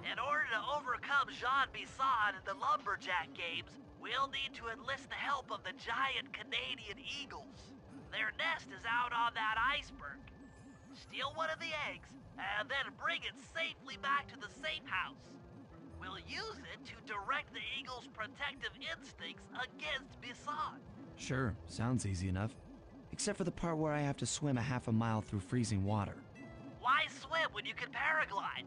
In order to overcome Jean Bisson in the Lumberjack games, we'll need to enlist the help of the giant Canadian eagles. Their nest is out on that iceberg. Steal one of the eggs, and then bring it safely back to the safe house. We'll use it to direct the eagle's protective instincts against Bisson. Sure, sounds easy enough. Except for the part where I have to swim a half a mile through freezing water. Why swim when you can paraglide?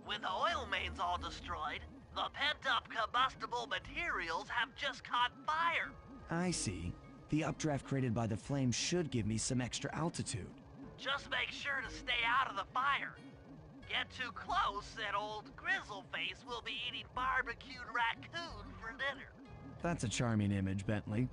With the oil mains all destroyed, the pent-up combustible materials have just caught fire. I see. The updraft created by the flames should give me some extra altitude. Just make sure to stay out of the fire. Get too close and old Grizzleface will be eating barbecued raccoon for dinner. That's a charming image, Bentley.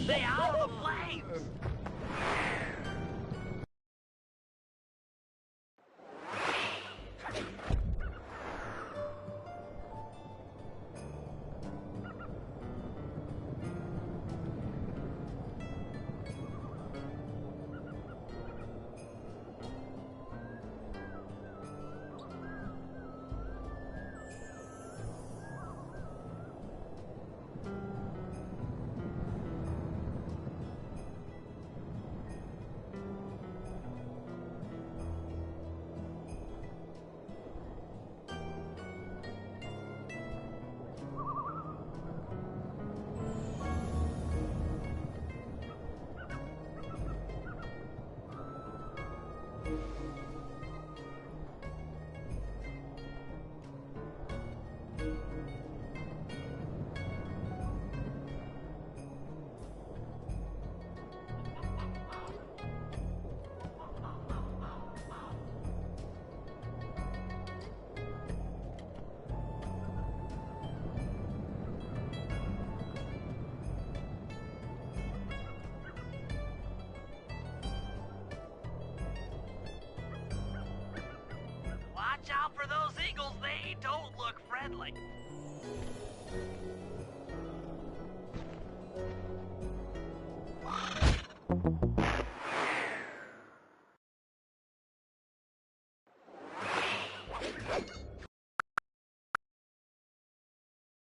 Stay out of the flames! don't look friendly.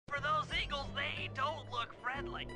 For those eagles, they don't look friendly.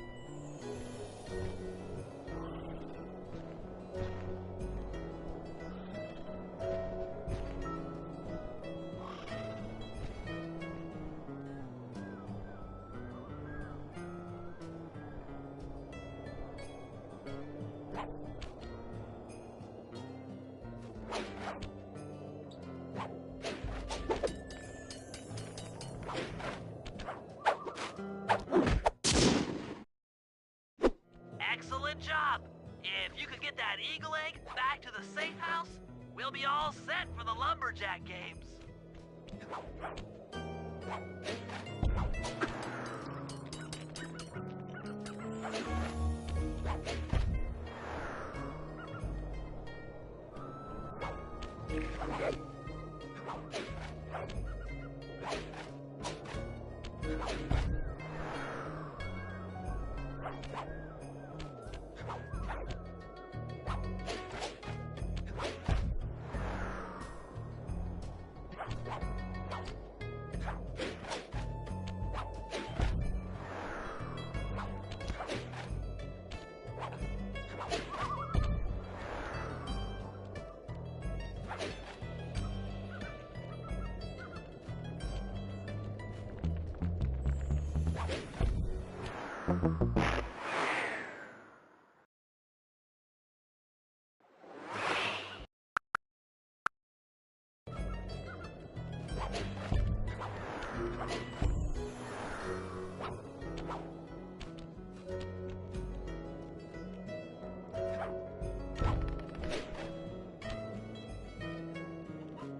Excellent job! If you could get that eagle egg back to the safe house, we'll be all set for the lumberjack games.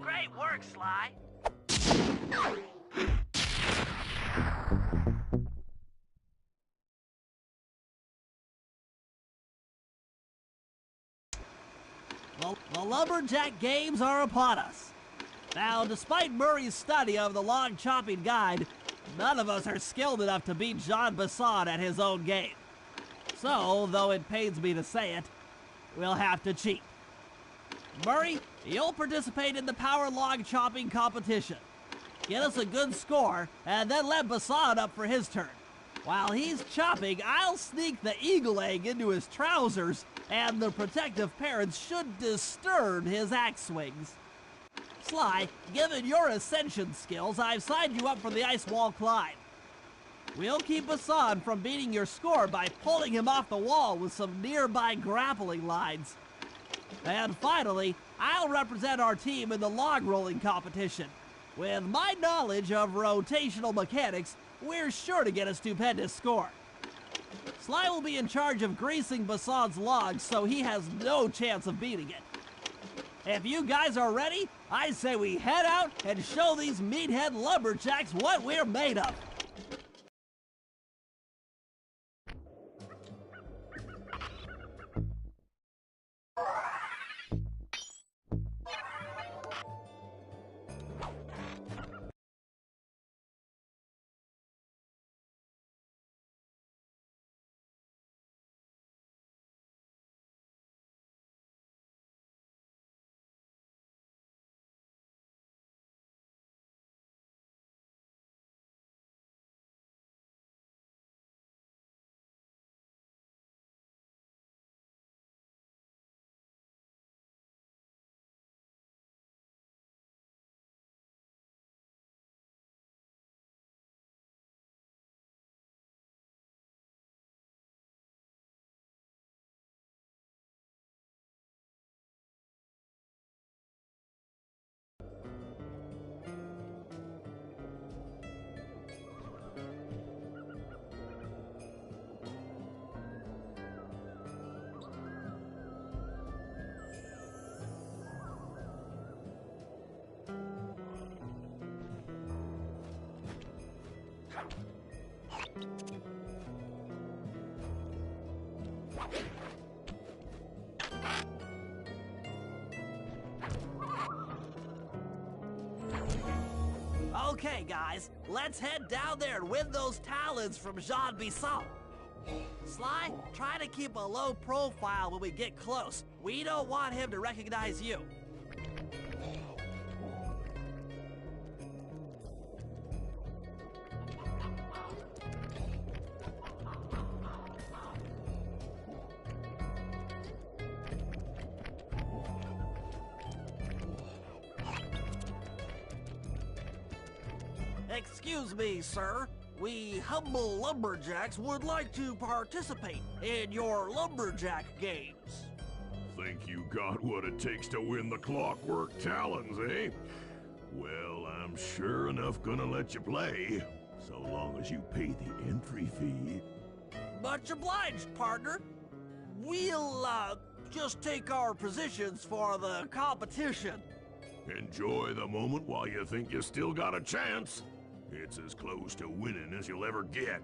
Great work, Sly. Well, the lumberjack games are upon us. Now, despite Murray's study of the log chopping guide, none of us are skilled enough to beat Jean Basson at his own game. So, though it pains me to say it, we'll have to cheat. Murray, you'll participate in the power log chopping competition. Get us a good score, and then let Basson up for his turn. While he's chopping, I'll sneak the eagle egg into his trousers, and the protective parents should disturb his axe swings. Sly, given your ascension skills, I've signed you up for the ice wall climb. We'll keep Basson from beating your score by pulling him off the wall with some nearby grappling lines. And finally, I'll represent our team in the log rolling competition. With my knowledge of rotational mechanics, we're sure to get a stupendous score. Sly will be in charge of greasing Basson's logs, so he has no chance of beating it. If you guys are ready, I say we head out and show these meathead lumberjacks what we're made of. Okay, guys, let's head down there and win those talons from Jean Bisson. Sly, try to keep a low profile when we get close. We don't want him to recognize you. Excuse me, sir. We humble lumberjacks would like to participate in your lumberjack games. Think you got what it takes to win the clockwork talons, eh? Well, I'm sure enough gonna let you play, so long as you pay the entry fee. Much obliged, partner. We'll, just take our positions for the competition. Enjoy the moment while you think you still got a chance. It's as close to winning as you'll ever get.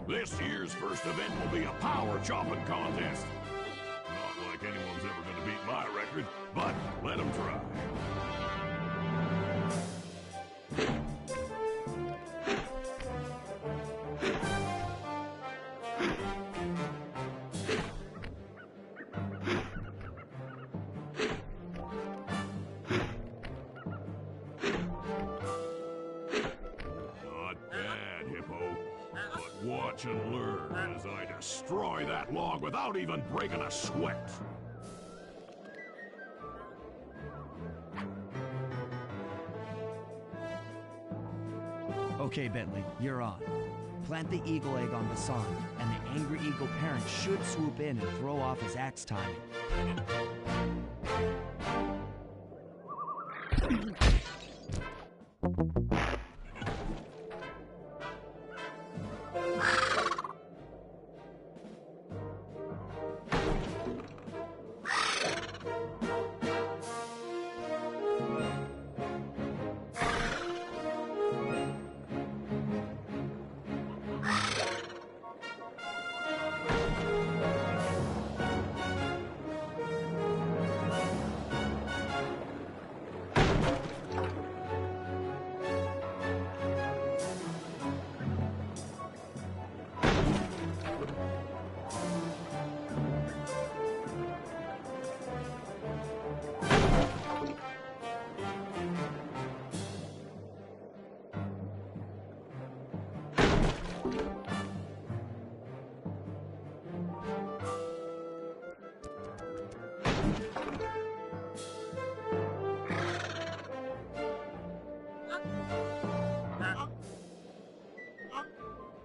This year's first event will be a power chopping contest. Not like anyone's ever gonna beat my record, but let them try. Watch and learn as I destroy that log without even breaking a sweat. Okay, Bentley, you're on. Plant the eagle egg on Bassan, and the angry eagle parent should swoop in and throw off his axe timing.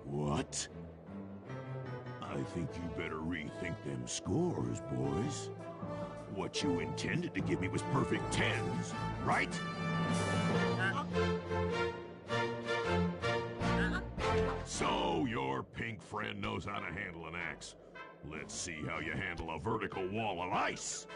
What? I think you better rethink them scores, boys. What you intended to give me was perfect tens, right? So your pink friend knows how to handle an axe. Let's see how you handle a vertical wall of ice.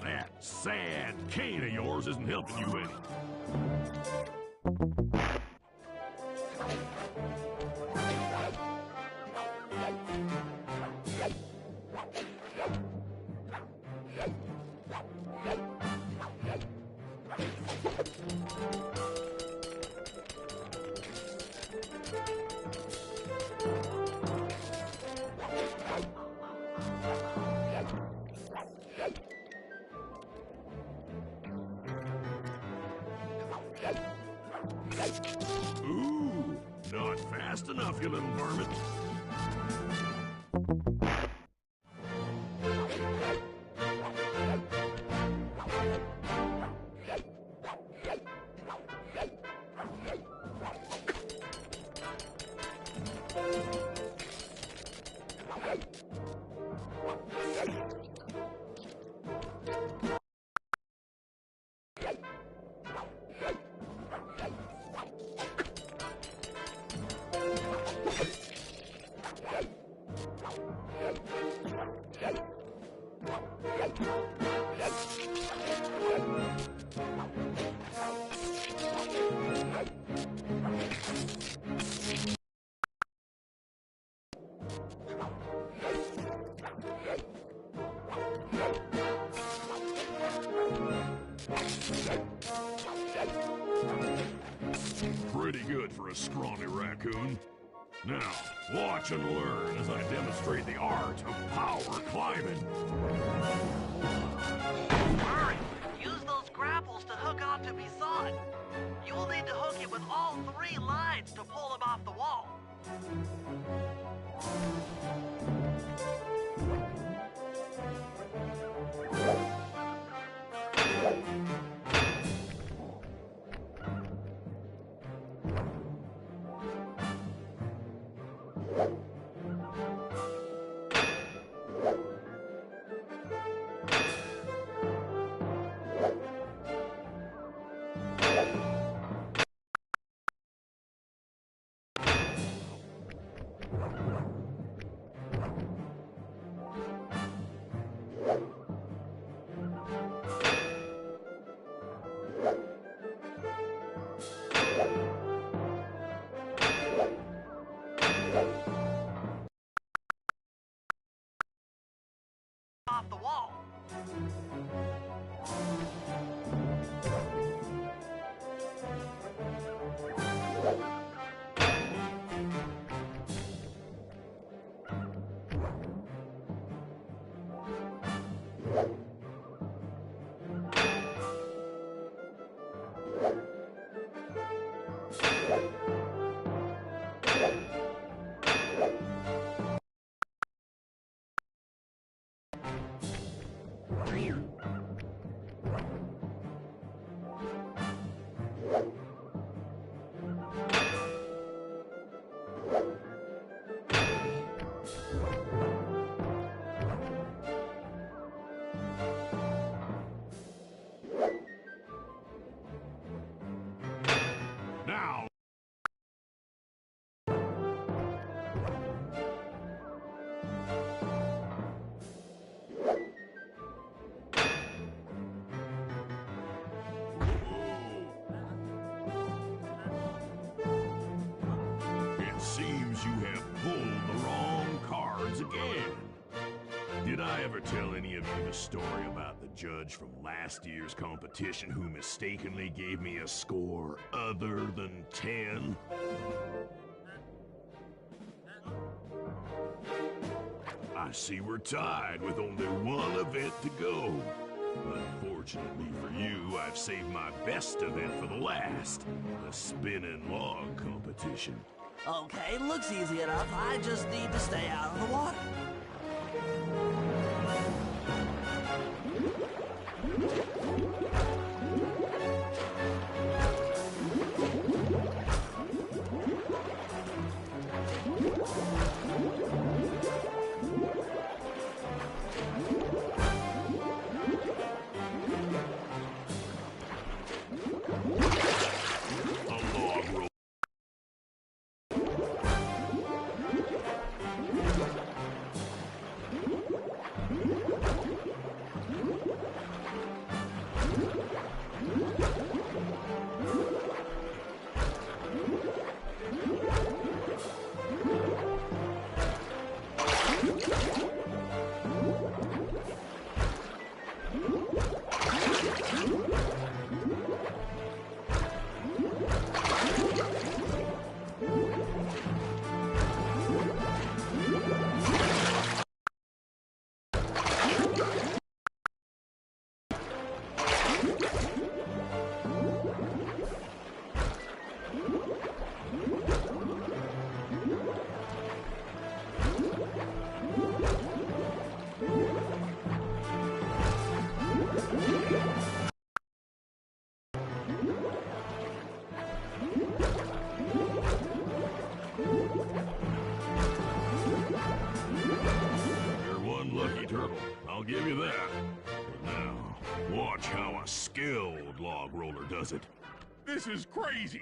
That sad cane of yours isn't helping you any. Ooh, not fast enough, you little varmint. scrawny raccoon. Now, watch and learn as I demonstrate the art of power climbing. Hurry! Use those grapples to hook onto Bisson. You will need to hook it with all 3 lines to pull him off the wall. Off the wall. Now, it seems you have pulled the wrong cards again. Did I ever tell any of you the story about the judge from last year's competition who mistakenly gave me a score other than 10? I see we're tied with only one event to go. Unfortunately for you, I've saved my best event for the last, the spinning log competition. Okay, looks easy enough. I just need to stay out of the water. A log roll. I'll give you that. But now, watch how a skilled log roller does it. This is crazy.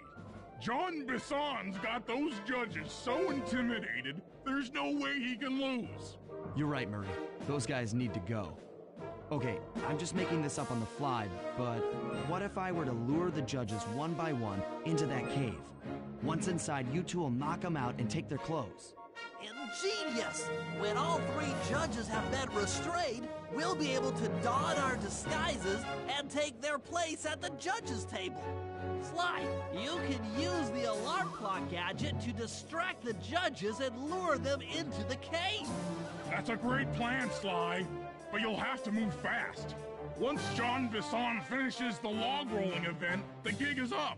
John Bisson's got those judges so intimidated, there's no way he can lose. You're right, Murray. Those guys need to go. Okay, I'm just making this up on the fly, but what if I were to lure the judges one by one into that cave? Once inside, you two will knock them out and take their clothes. Ingenious! When all 3 judges have been restrained, we'll be able to don our disguises and take their place at the judges' table. Sly, you can use the alarm clock gadget to distract the judges and lure them into the cave. That's a great plan, Sly, but you'll have to move fast. Once Jean Bisson finishes the log rolling event, the gig is up.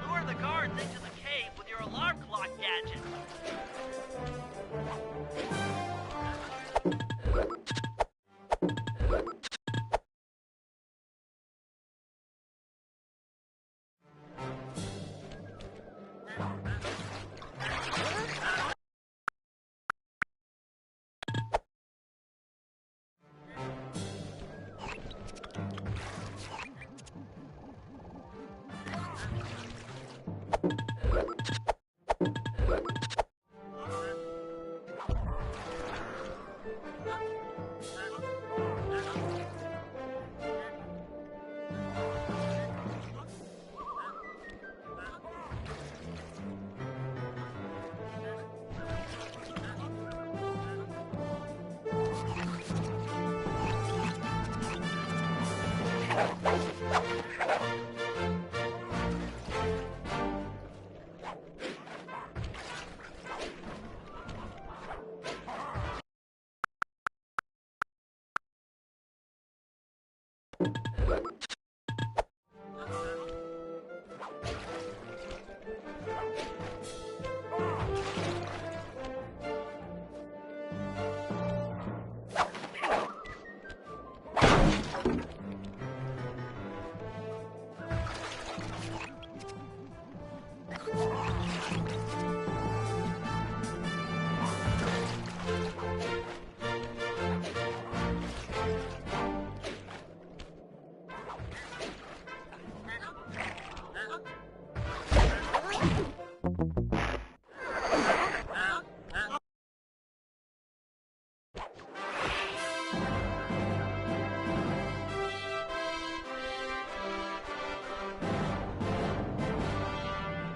Lure the guards into the cave with your alarm clock gadget.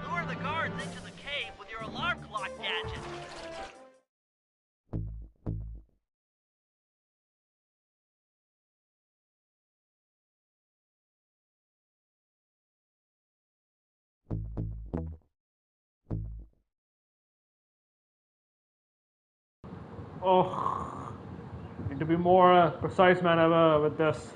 Lure the guards into the cave with your alarm clock gadget. Oh, need to be more precise, man, with this.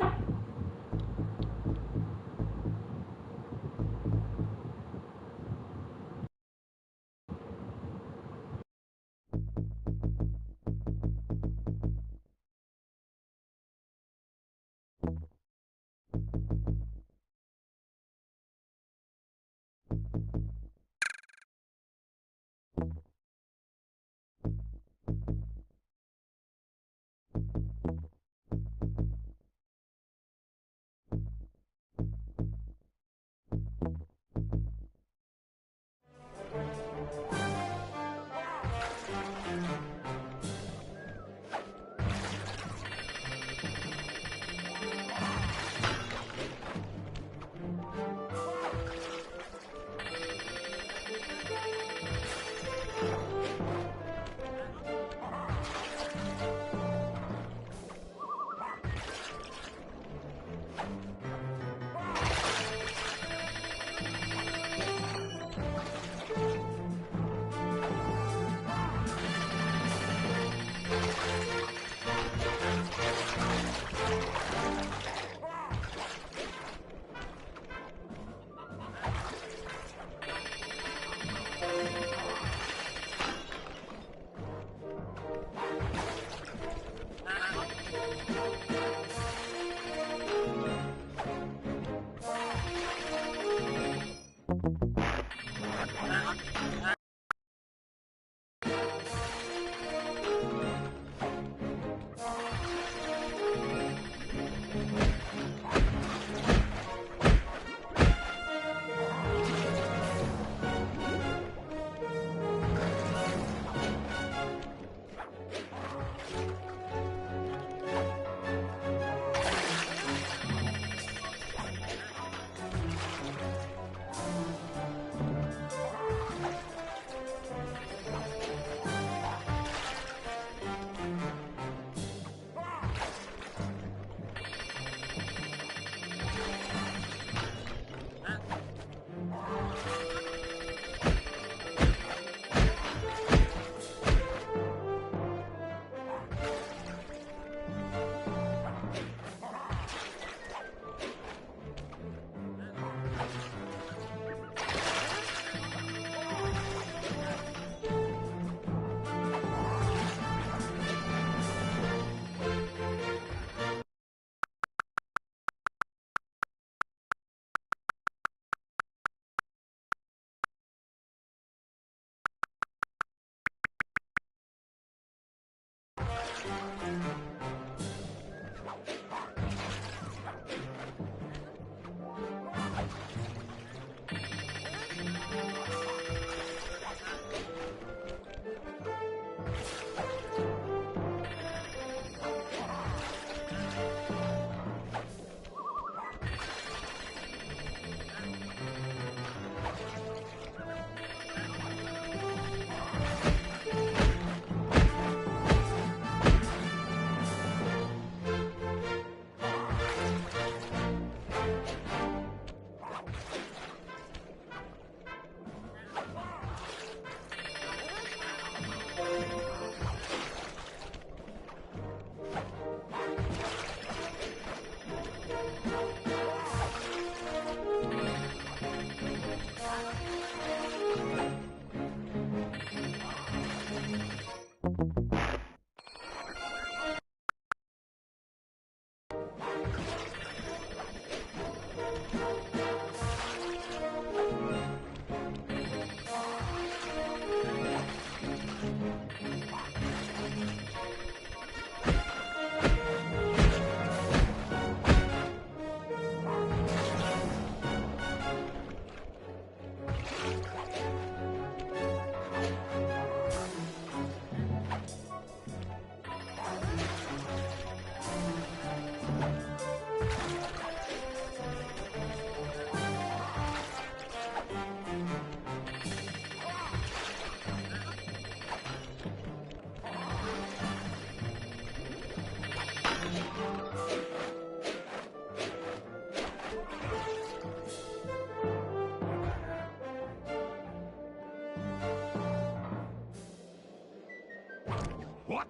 What?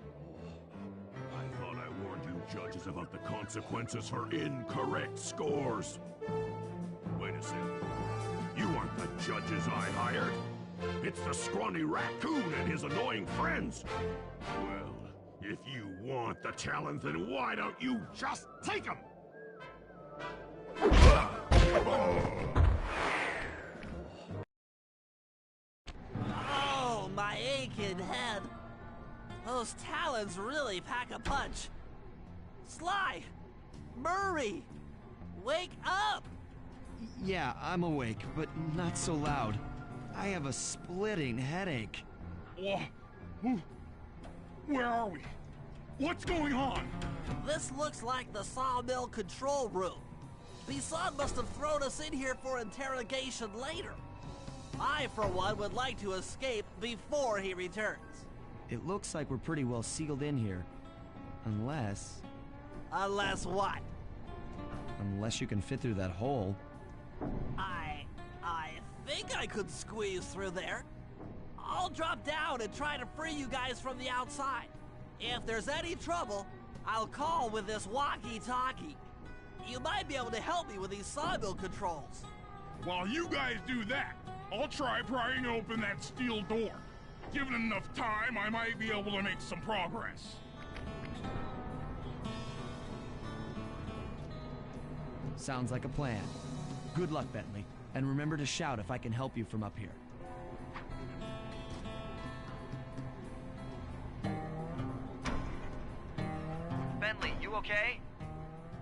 I thought I warned you judges about the consequences for incorrect scores. Wait a second. You aren't the judges I hired. It's the scrawny raccoon and his annoying friends. Well, if you want the talent, then why don't you just take them? Oh, my aching head. Those talons really pack a punch. Sly! Murray! Wake up! Yeah, I'm awake, but not so loud. I have a splitting headache. Where are we? What's going on? This looks like the sawmill control room. Bisson must have thrown us in here for interrogation later. I, for one, would like to escape before he returns. It looks like we're pretty well sealed in here. Unless... Unless what? Unless you can fit through that hole. I think I could squeeze through there. I'll drop down and try to free you guys from the outside. If there's any trouble, I'll call with this walkie-talkie. You might be able to help me with these sawmill controls. While you guys do that, I'll try prying open that steel door. Given enough time, I might be able to make some progress. Sounds like a plan. Good luck, Bentley. And remember to shout if I can help you from up here. Bentley, you okay?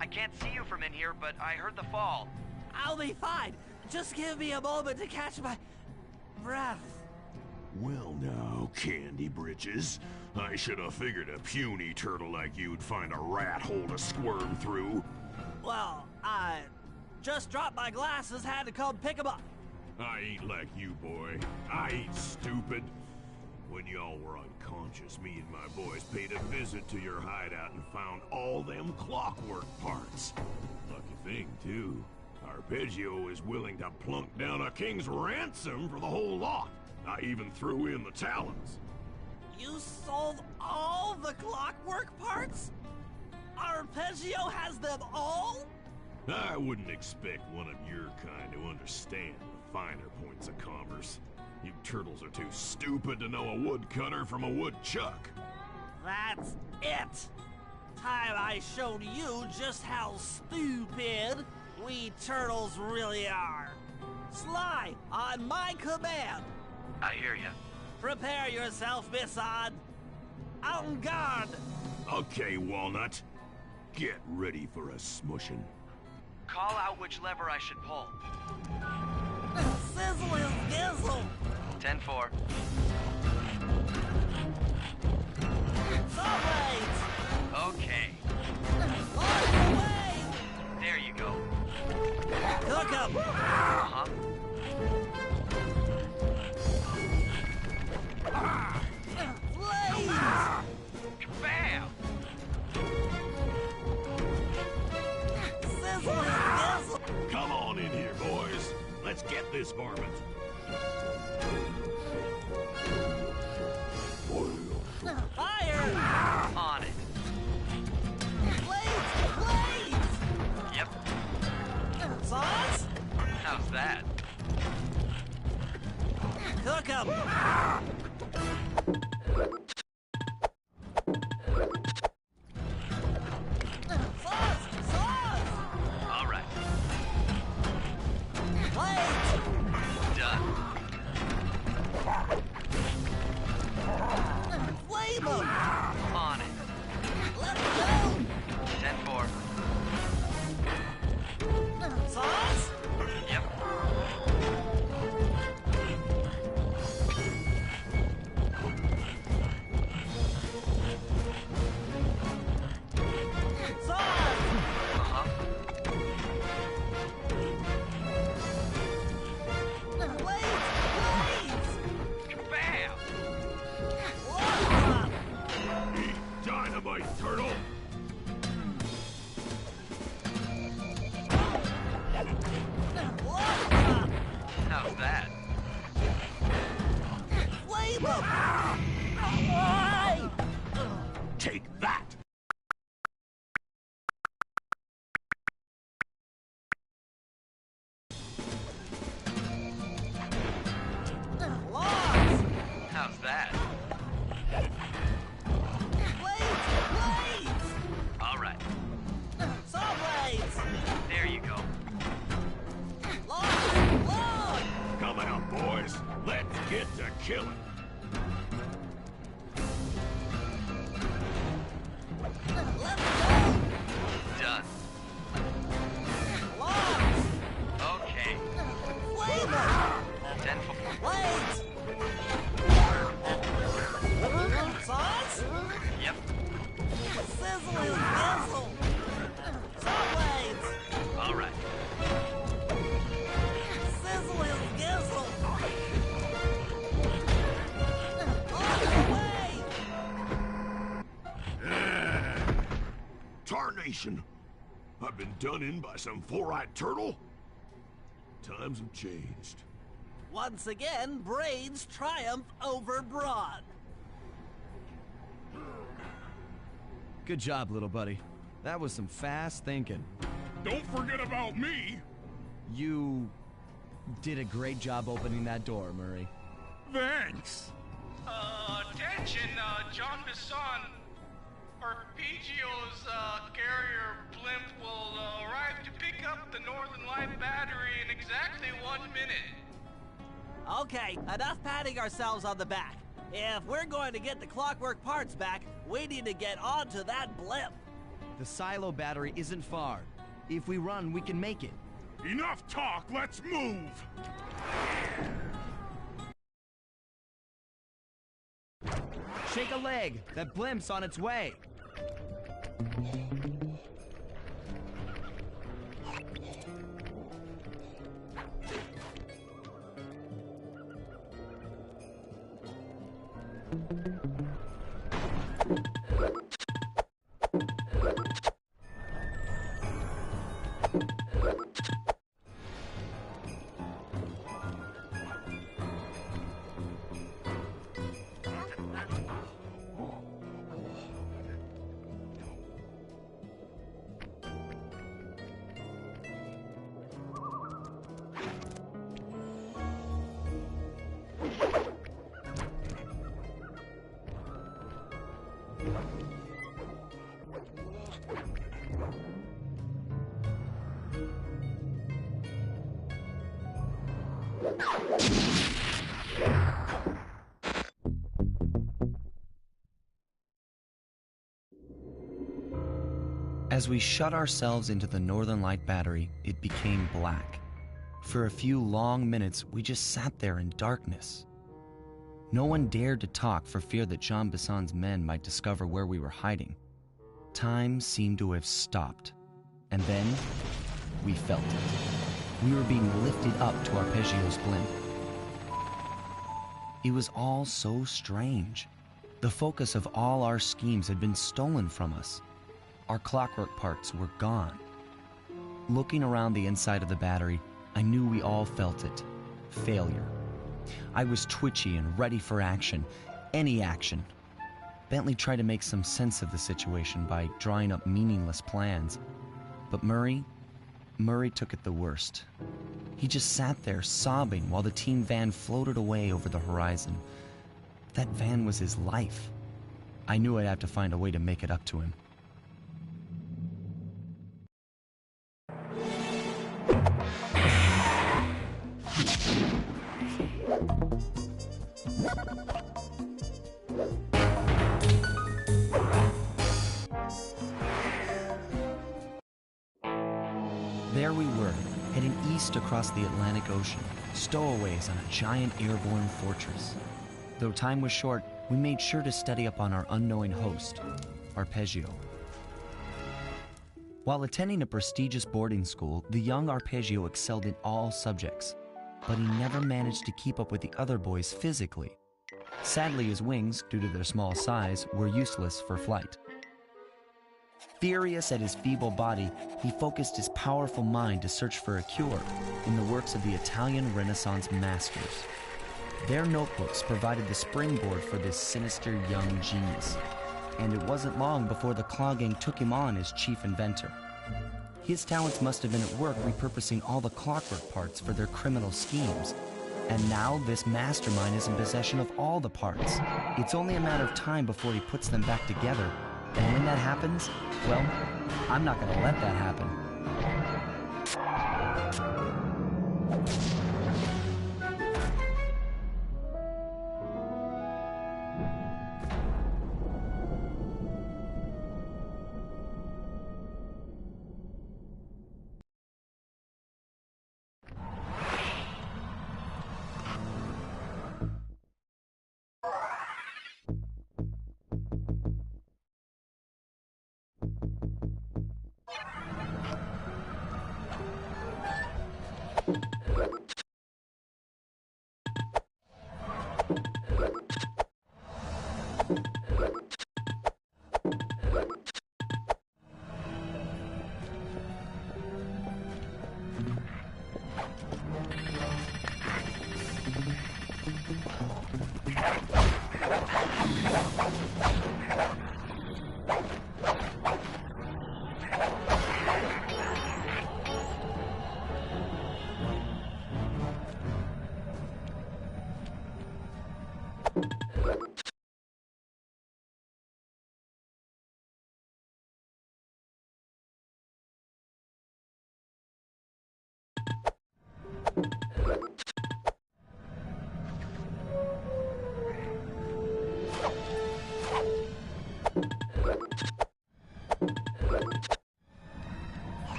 I can't see you from in here, but I heard the fall. I'll be fine. Just give me a moment to catch my breath. Well now, Candy Britches. I should have figured a puny turtle like you'd find a rat hole to squirm through. Well, I just dropped my glasses, had to come pick them up. I ain't like you, boy. I ain't stupid. When y'all were unconscious, me and my boys paid a visit to your hideout and found all them clockwork parts. Lucky thing, too. Arpeggio is willing to plunk down a king's ransom for the whole lot. I even threw in the talons. You sold all the clockwork parts? Arpeggio has them all? I wouldn't expect one of your kind to understand the finer points of commerce. You turtles are too stupid to know a woodcutter from a woodchuck. That's it! Time I showed you just how stupid we turtles really are. Sly, on my command! I hear you. Prepare yourself, Bisson! En garde! Okay, Walnut. Get ready for a smushing. Call out which lever I should pull. Sizzle his gizzle! 10-4. Alright! Okay. All the way! There you go. Cook 'em! Uh-huh. Blaze! Bam! Sizzle his gizzle! Come on in here, boys. Let's get this varmint. Fire! On it. Blaze! Blaze! Yep. Sauce? How's that? Cook 'em! Sauce! Sauce! All right. Blaze! Done. Flame 'em! On it. Let 'em go! 10-4. Sauce? Yep. kill it. Let's go! Done. Logs! Okay. Flavor! 10 Blades! Sauce? Yep. Sizzle is bizzle! Saw blades! All right. Sizzle is gizzle! On the way! Tarnation! I've been done in by some four-eyed turtle? Times have changed. Once again, braids triumph over brawn. Good job, little buddy. That was some fast thinking. Don't forget about me. You did a great job opening that door, Murray. Thanks. Attention, John Bisson. Arpeggio's carrier blimp will arrive to pick up the Northern Light battery in exactly 1 minute. Okay, enough patting ourselves on the back. If we're going to get the clockwork parts back, we need to get onto that blimp. The silo battery isn't far. If we run, we can make it. Enough talk, let's move. Shake a leg. That blimp's on its way. As we shut ourselves into the Northern Light battery, it became black. For a few long minutes, we just sat there in darkness. No one dared to talk for fear that Jean Bisson's men might discover where we were hiding. Time seemed to have stopped. And then, we felt it. We were being lifted up to Arpeggio's blimp. It was all so strange. The focus of all our schemes had been stolen from us. Our clockwork parts were gone. Looking around the inside of the battery, I knew we all felt it. Failure. I was twitchy and ready for action. Any action. Bentley tried to make some sense of the situation by drawing up meaningless plans. But Murray took it the worst. He just sat there sobbing while the team van floated away over the horizon. That van was his life. I knew I'd have to find a way to make it up to him. There we were, heading east across the Atlantic Ocean, stowaways on a giant airborne fortress. Though time was short, we made sure to study up on our unknowing host, Arpeggio. While attending a prestigious boarding school, the young Arpeggio excelled in all subjects, but he never managed to keep up with the other boys physically. Sadly, his wings, due to their small size, were useless for flight. Furious at his feeble body, he focused his powerful mind to search for a cure in the works of the Italian Renaissance masters. Their notebooks provided the springboard for this sinister young genius, and it wasn't long before the Claw Gang took him on as chief inventor. His talents must have been at work repurposing all the clockwork parts for their criminal schemes, and now this mastermind is in possession of all the parts. It's only a matter of time before he puts them back together. And when that happens, well, I'm not gonna let that happen.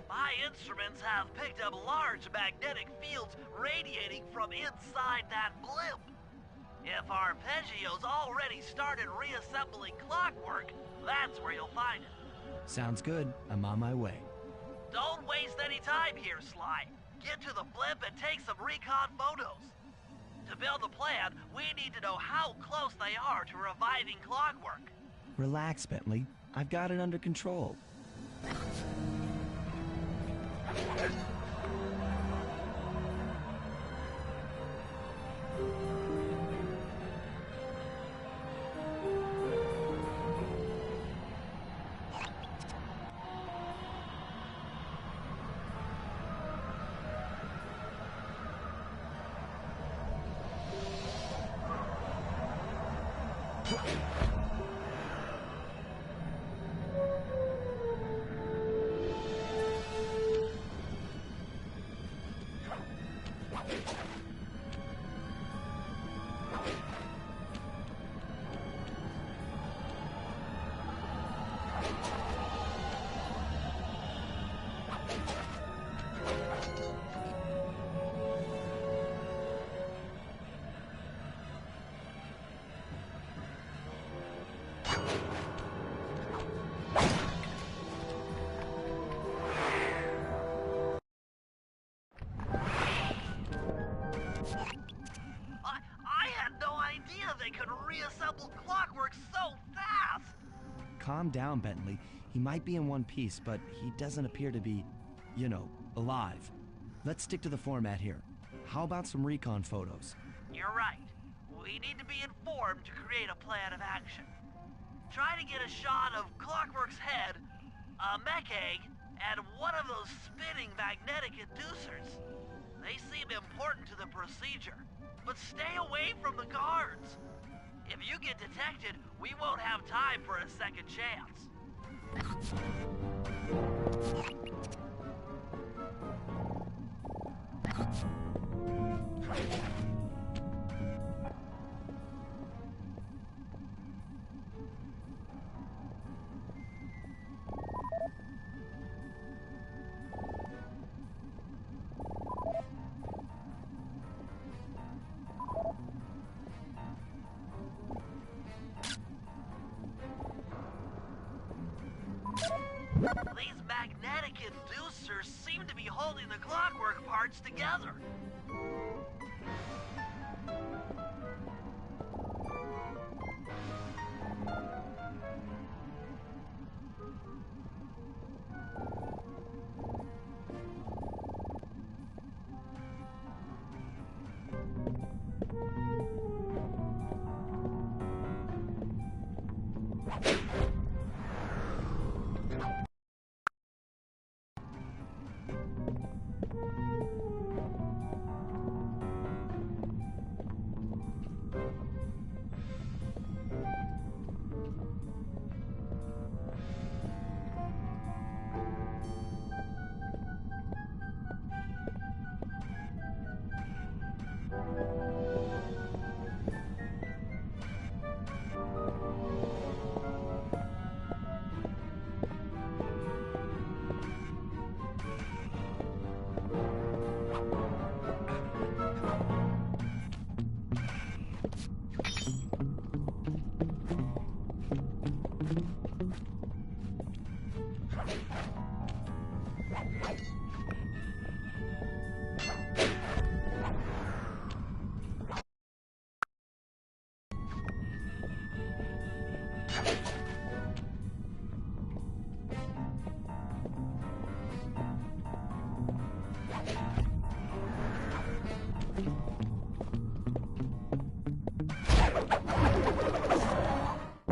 My instruments have picked up large magnetic fields radiating from inside that blimp. If Arpeggio's already started reassembling clockwork, that's where you'll find it. Sounds good. I'm on my way. Don't waste any time here, Sly. Get to the blimp and take some recon photos. To build the plan, we need to know how close they are to reviving clockwork. Relax, Bentley. I've got it under control. I had no idea they could reassemble clockwork so fast! Calm down, Bentley. He might be in one piece, but he doesn't appear to be, alive. Let's stick to the format here. How about some recon photos? You're right. We need to be informed to create a plan of action. Try to get a shot of Clockwork's head, a mech egg, and one of those spinning magnetic inducers. They seem important to the procedure, but stay away from the guards. If you get detected, we won't have time for a second chance. These magnetic inducers seem to be holding the clockwork parts together.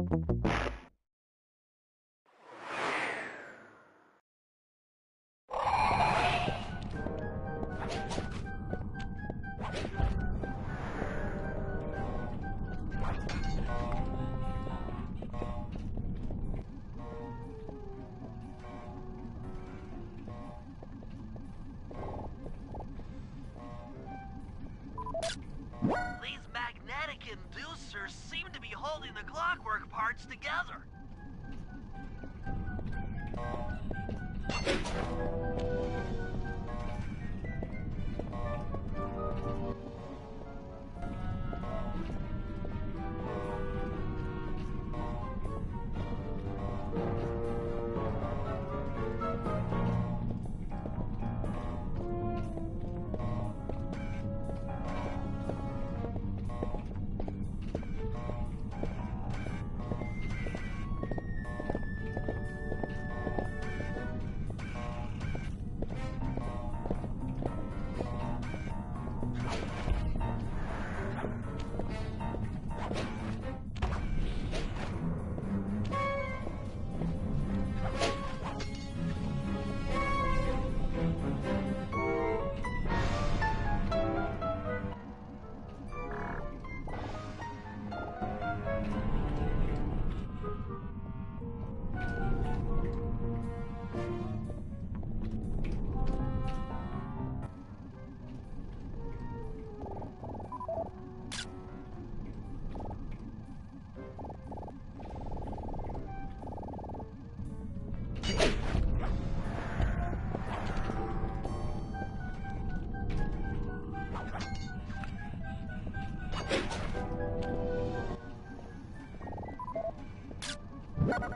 These magnetic inducers seem to be holding the clockwork parts together.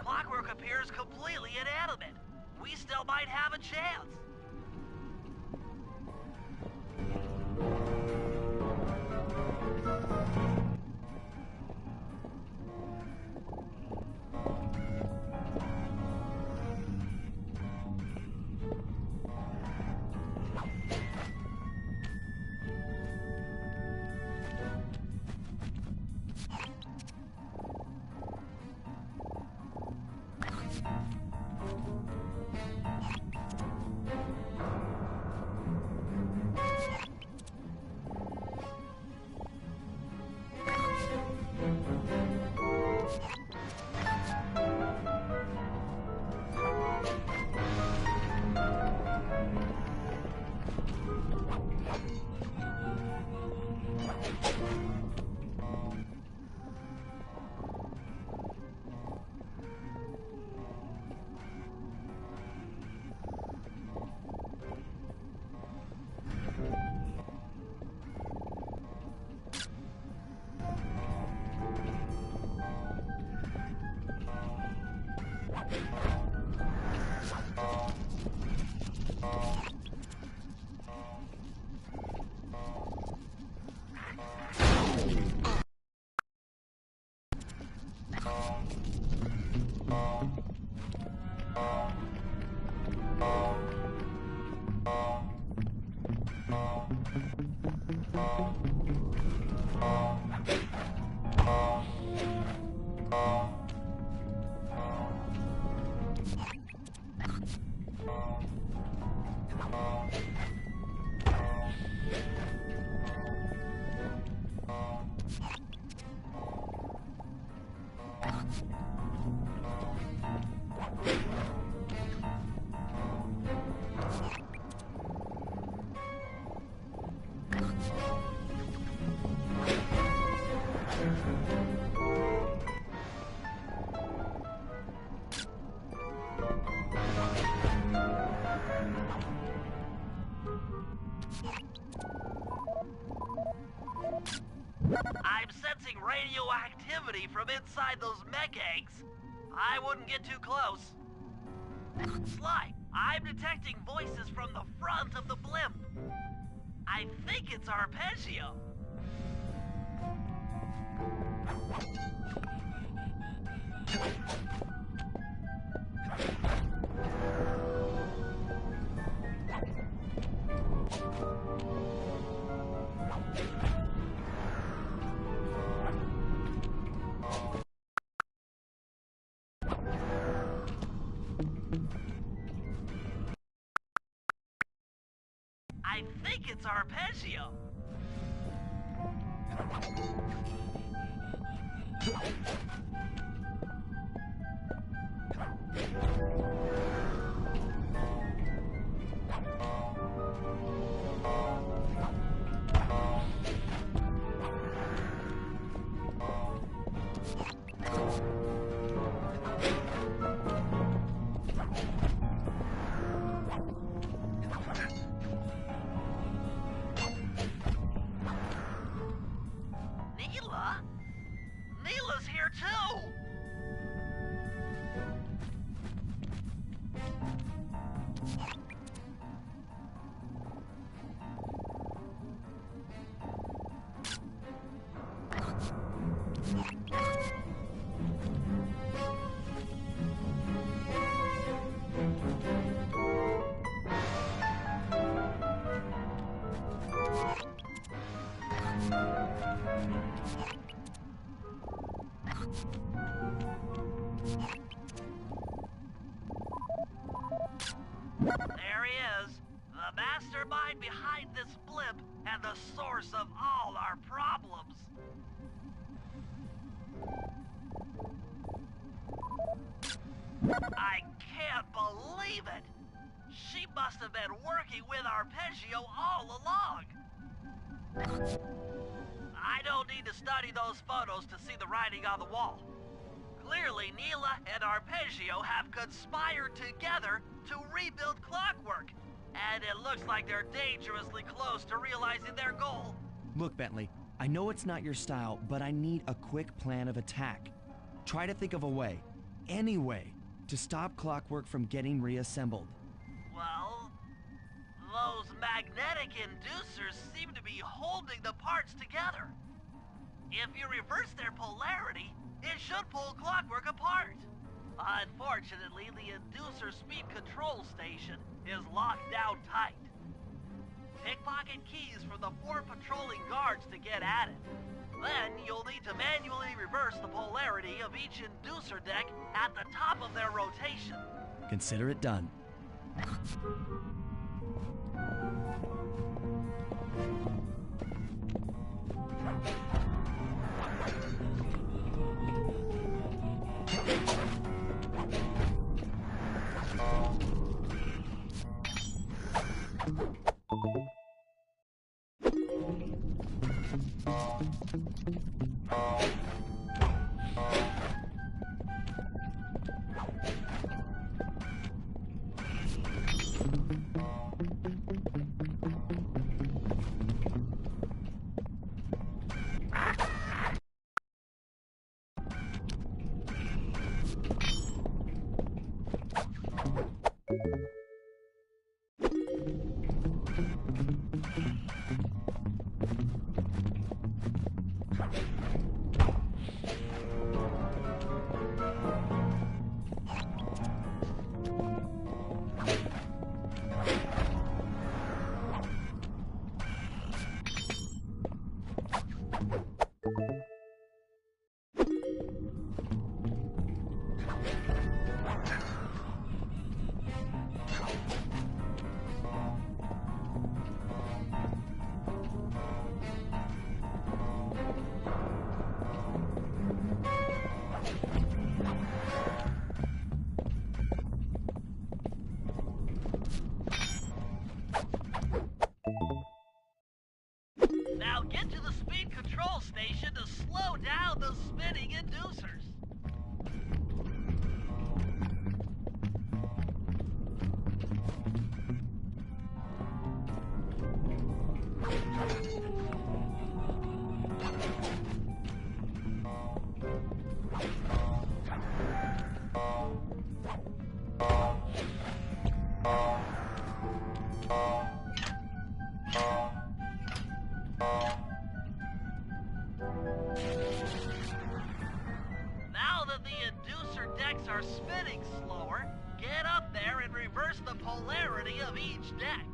Clockwork appears completely inanimate. We still might have a chance. I'm sensing radioactivity from inside those mech eggs. I wouldn't get too close. Sly, I'm detecting voices from the front of the blimp. I think it's Arpeggio. I think it's arpeggio. Neela's here too! There he is, the mastermind behind this blimp and the source of all our problems. I can't believe it! She must have been working with Arpeggio all along. I don't need to study those photos to see the writing on the wall. Clearly, Neela and Arpeggio have conspired together to rebuild Clockwork, and it looks like they're dangerously close to realizing their goal. Look, Bentley, I know it's not your style, but I need a quick plan of attack. Try to think of a way, any way, to stop Clockwork from getting reassembled. Well, those magnetic inducers seem to be holding the parts together. If you reverse their polarity, it should pull Clockwork apart. Unfortunately, the inducer speed control station is locked down tight. Pickpocket keys for the 4 patrolling guards to get at it. Then you'll need to manually reverse the polarity of each inducer deck at the top of their rotation. Consider it done. Now get to the speed control station to slow down those spinning inducers. Now that the inducer decks are spinning slower, get up there and reverse the polarity of each deck.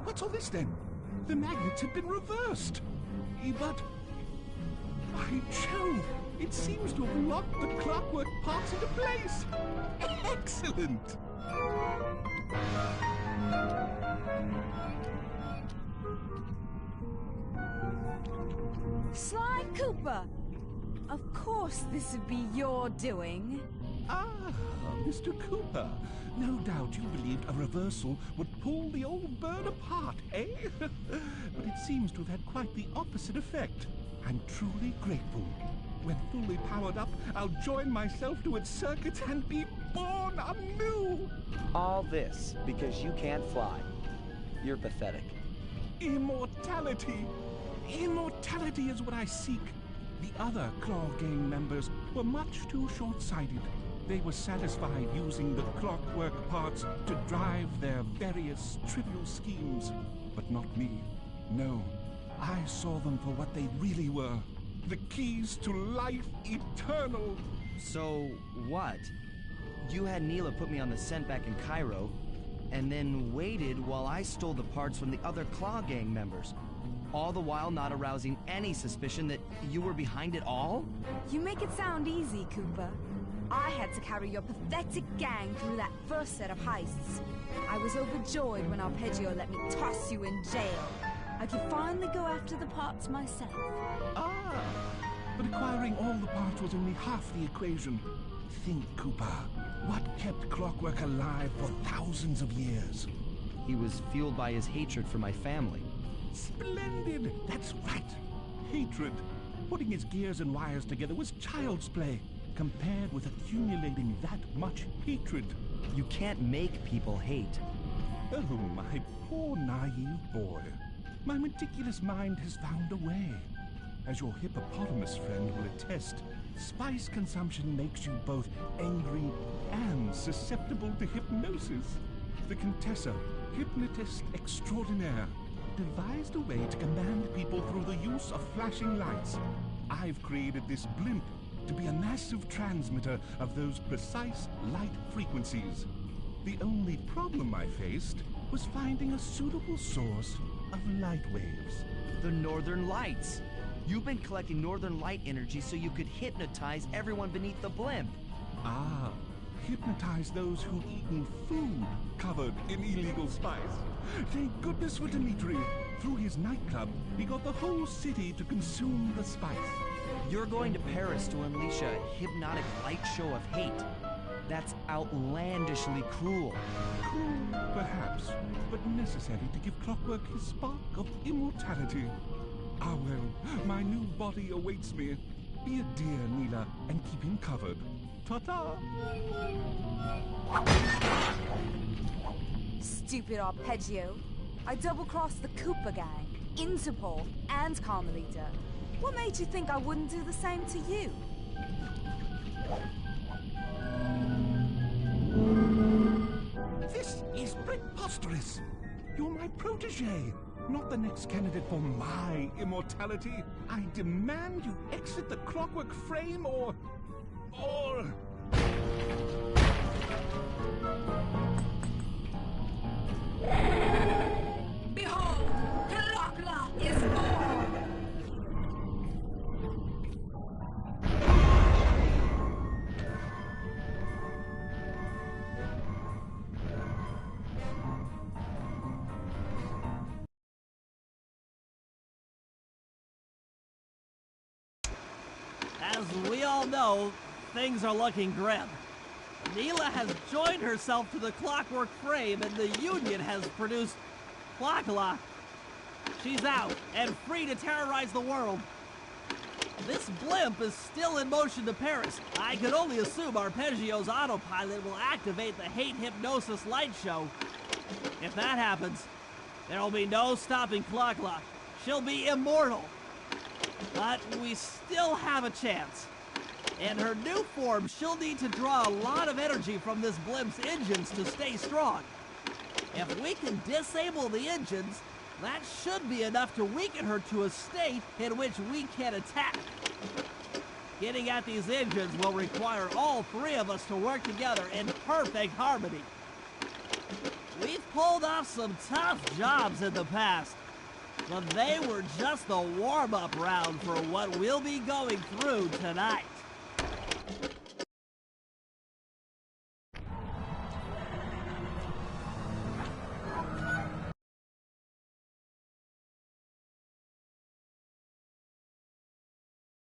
What's all this then? The magnets have been reversed. But... by Jove! It seems to have locked the clockwork parts into place! Excellent! Sly Cooper! Of course this would be your doing. Ah, Mr. Cooper. No doubt you believed a reversal would pull the old bird apart, eh? But it seems to have had quite the opposite effect. I'm truly grateful. When fully powered up, I'll join myself to its circuits and be born anew! All this because you can't fly. You're pathetic. Immortality! Immortality is what I seek. The other Claw Gang members were much too short-sighted. They were satisfied using the clockwork parts to drive their various trivial schemes. But not me. No, I saw them for what they really were. The keys to life eternal. So, what? You had Neela put me on the scent back in Cairo, and then waited while I stole the parts from the other Claw Gang members. All the while not arousing any suspicion that you were behind it all? You make it sound easy, Cooper. I had to carry your pathetic gang through that first set of heists. I was overjoyed when Arpeggio let me toss you in jail. I could finally go after the parts myself. Ah, but acquiring all the parts was only half the equation. Think, Cooper. What kept Clockwork alive for thousands of years? He was fueled by his hatred for my family. Splendid! That's right. Hatred. Putting his gears and wires together was child's play, compared with accumulating that much hatred. You can't make people hate. Oh, my poor naive boy. My meticulous mind has found a way. As your hippopotamus friend will attest, spice consumption makes you both angry and susceptible to hypnosis. The Contessa, hypnotist extraordinaire, devised a way to command people through the use of flashing lights. I've created this blimp to be a massive transmitter of those precise light frequencies. The only problem I faced was finding a suitable source of light waves. The Northern Lights. You've been collecting Northern Light energy so you could hypnotize everyone beneath the blimp. Ah, hypnotize those who'd eaten food covered in illegal spice. Thank goodness for Dimitri. Through his nightclub, he got the whole city to consume the spice. You're going to Paris to unleash a hypnotic light show of hate. That's outlandishly cruel. Cruel, perhaps, but necessary to give Clockwork his spark of immortality. Ah well, my new body awaits me. Be a dear, Neela, and keep him covered. Ta-ta! Stupid Arpeggio. I double-crossed the Cooper gang, Interpol, and Carmelita. What made you think I wouldn't do the same to you? This is preposterous! You're my protege, not the next candidate for my immortality. I demand you exit the Clockwork frame or... Behold, Clockla is born! As we all know, things are looking grim. Neela has joined herself to the Clockwork frame, and the Union has produced Clockla. She's out and free to terrorize the world. This blimp is still in motion to Paris. I can only assume Arpeggio's autopilot will activate the hate hypnosis light show. If that happens, there'll be no stopping Clockla. She'll be immortal. But we still have a chance. In her new form, she'll need to draw a lot of energy from this blimp's engines to stay strong. If we can disable the engines, That should be enough to weaken her to a state in which we can attack. Getting at these engines will require all three of us to work together in perfect harmony. We've pulled off some tough jobs in the past, but they were just the warm-up round for what we'll be going through tonight.